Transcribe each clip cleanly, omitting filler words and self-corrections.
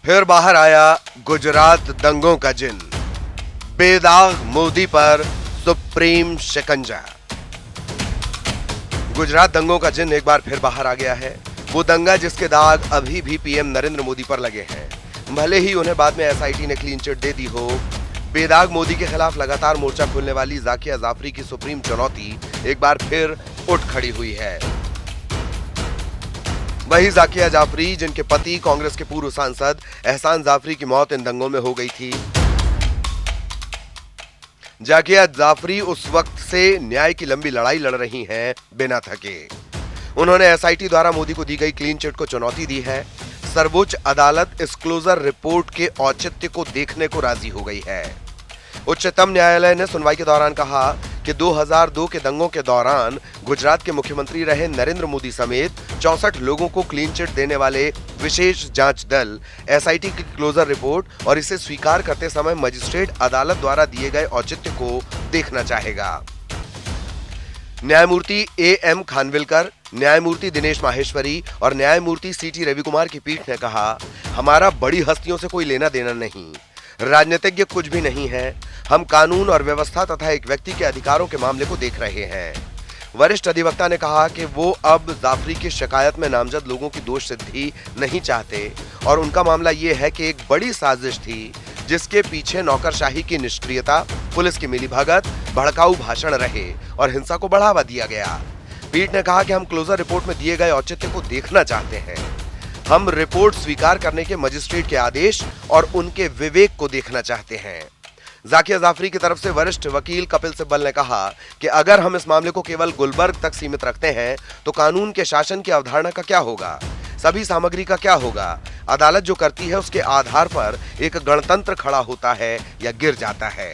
फिर बाहर आया गुजरात दंगों का जिन, बेदाग मोदी पर सुप्रीम शिकंजा। गुजरात दंगों का जिन एक बार फिर बाहर आ गया है। वो दंगा जिसके दाग अभी भी पीएम नरेंद्र मोदी पर लगे हैं, भले ही उन्हें बाद में एसआईटी ने क्लीन चिट दे दी हो। बेदाग मोदी के खिलाफ लगातार मोर्चा खोलने वाली जाकिया जाफरी की सुप्रीम चुनौती एक बार फिर उठ खड़ी हुई है। वही जाकिया जाफरी जिनके पति कांग्रेस के पूर्व सांसद एहसान जाफरी की मौत इन दंगों में हो गई थी। जाकिया जाफरी उस वक्त से न्याय की लंबी लड़ाई लड़ रही हैं बिना थके। उन्होंने एसआईटी द्वारा मोदी को दी गई क्लीन चिट को चुनौती दी है। सर्वोच्च अदालत इस क्लोजर रिपोर्ट के औचित्य को देखने को राजी हो गई है। उच्चतम न्यायालय ने सुनवाई के दौरान कहा कि 2002 के दंगों के दौरान गुजरात के मुख्यमंत्री रहे नरेंद्र मोदी समेत 64 लोगों को क्लीन चिट देने वाले विशेष जांच दल एसआईटी की क्लोजर रिपोर्ट और इसे स्वीकार करते समय मजिस्ट्रेट अदालत द्वारा दिए गए औचित्य को देखना चाहेगा। न्यायमूर्ति एएम खानविलकर, न्यायमूर्ति दिनेश माहेश्वरी और न्यायमूर्ति सीटी रविकुमार की पीठ ने कहा, हमारा बड़ी हस्तियों से कोई लेना देना नहीं, राजनीतिज्ञ कुछ भी नहीं है, हम कानून और व्यवस्था तथा एक व्यक्ति के अधिकारों के मामले को देख रहे हैं। वरिष्ठ अधिवक्ता ने कहा कि वो अब जाफरी की शिकायत में नामजद लोगों की दोष सिद्धि नहीं चाहते और उनका मामला ये है कि एक बड़ी साजिश थी जिसके पीछे नौकरशाही की निष्क्रियता, पुलिस की मिलीभगत, भड़काऊ भाषण रहे और हिंसा को बढ़ावा दिया गया। पीठ ने कहा कि हम क्लोजर रिपोर्ट में दिए गए औचित्य को देखना चाहते हैं। हम रिपोर्ट स्वीकार करने के मजिस्ट्रेट के आदेश और उनके विवेक को देखना चाहते हैं। जाकिया जाफरी की तरफ से वरिष्ठ वकील कपिल सिब्बल ने कहा कि अगर हम इस मामले को केवल गुलबर्ग तक सीमित रखते हैं तो कानून के शासन की अवधारणा का क्या होगा, सभी सामग्री का क्या होगा। अदालत जो करती है उसके आधार पर एक गणतंत्र खड़ा होता है या गिर जाता है।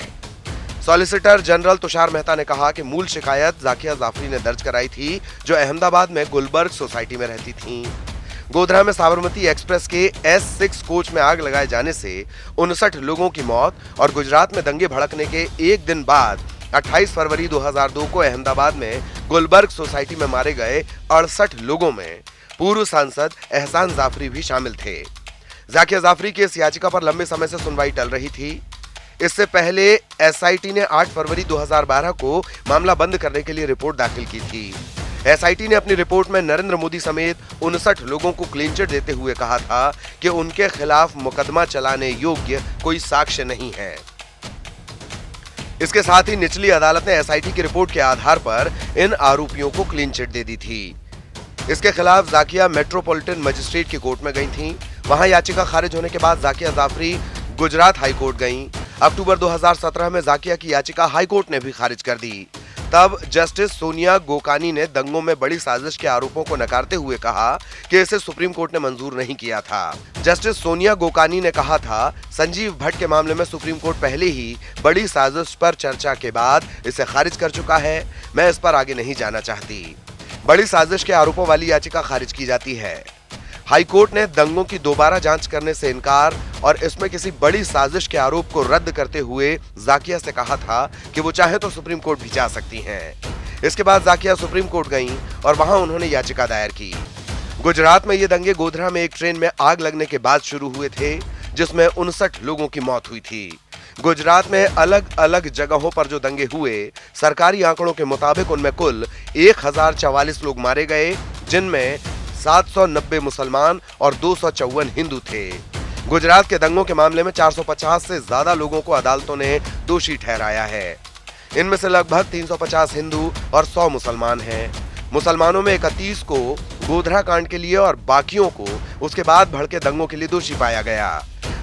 सॉलिसिटर जनरल तुषार मेहता ने कहा कि मूल शिकायत जाकिया जाफरी ने दर्ज कराई थी, जो अहमदाबाद में गुलबर्ग सोसाइटी में रहती थीं। गोधरा में साबरमती एक्सप्रेस के S6 कोच में आग लगाए जाने से 59 लोगों की मौत और गुजरात में दंगे भड़कने के एक दिन बाद 28 फरवरी 2002 को अहमदाबाद में गुलबर्ग सोसाइटी में मारे गए 68 लोगों में पूर्व सांसद एहसान जाफरी भी शामिल थे। जाकिया जाफरी की इस याचिका पर लंबे समय से सुनवाई टल रही थी। इससे पहले एसआईटी ने 8 फरवरी 2012 को मामला बंद करने के लिए रिपोर्ट दाखिल की थी। एसआईटी ने अपनी रिपोर्ट में नरेंद्र मोदी समेत 59 लोगों को क्लीन चिट देते हुए कहा था कि उनके खिलाफ मुकदमा चलाने योग्य कोई साक्ष्य नहीं है। इसके साथ ही निचली अदालत ने एसआईटी की रिपोर्ट के आधार पर इन आरोपियों को क्लीन चिट दे दी थी। इसके खिलाफ जाकिया मेट्रोपॉलिटन मजिस्ट्रेट की कोर्ट में गई थीं। वहां याचिका खारिज होने के बाद जाकिया जाफरी गुजरात हाईकोर्ट गईं। अक्टूबर 2017 में जाकिया की याचिका हाईकोर्ट ने भी खारिज कर दी। तब जस्टिस सोनिया गोकानी ने दंगों में बड़ी साजिश के आरोपों को नकारते हुए कहा कि इसे सुप्रीम कोर्ट ने मंजूर नहीं किया था। जस्टिस सोनिया गोकानी ने कहा था, संजीव भट्ट के मामले में सुप्रीम कोर्ट पहले ही बड़ी साजिश पर चर्चा के बाद इसे खारिज कर चुका है। मैं इस पर आगे नहीं जाना चाहती। बड़ी साजिश के आरोपों वाली याचिका खारिज की जाती है। हाईकोर्ट ने दंगों की दोबारा जांच करने से इनकार और इसमें किसी बड़ी साजिश के आरोप को रद्द करते हुए जाकिया से कहा था कि वो चाहे तो सुप्रीम कोर्ट भी जा सकती हैं। इसके बाद जाकिया सुप्रीम कोर्ट गईं और वहां उन्होंने याचिका दायर की। गुजरात में ये दंगे गोधरा में एक ट्रेन में आग लगने के बाद शुरू हुए थे, जिसमें 59 लोगों की मौत हुई थी। गुजरात में अलग अलग जगहों पर जो दंगे हुए, सरकारी आंकड़ों के मुताबिक उनमें कुल 1044 लोग मारे गए, जिनमें 790 मुसलमान और 254 हिंदू थे। गुजरात के दंगों के मामले में 450 से ज्यादा लोगों को अदालतों ने दोषी ठहराया है। इनमें से लगभग 350 हिंदू और 100 मुसलमान हैं। मुसलमानों में 31 को गोधरा कांड के लिए और बाकियों को उसके बाद भड़के दंगों के लिए दोषी पाया गया।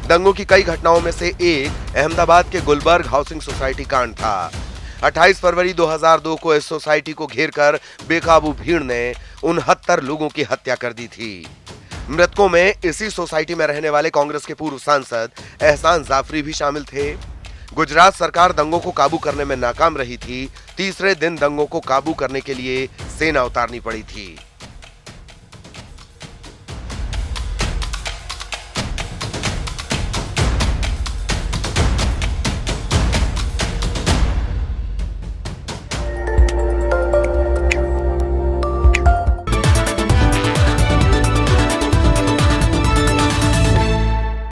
दंगों की कई घटनाओं में से एक अहमदाबाद के गुलबर्ग हाउसिंग सोसाइटी कांड था। 28 फरवरी 2002 को इस सोसाइटी को घेरकर बेकाबू भीड़ ने 69 लोगों की हत्या कर दी थी। मृतकों में इसी सोसाइटी में रहने वाले कांग्रेस के पूर्व सांसद एहसान जाफरी भी शामिल थे। गुजरात सरकार दंगों को काबू करने में नाकाम रही थी। तीसरे दिन दंगों को काबू करने के लिए सेना उतारनी पड़ी थी।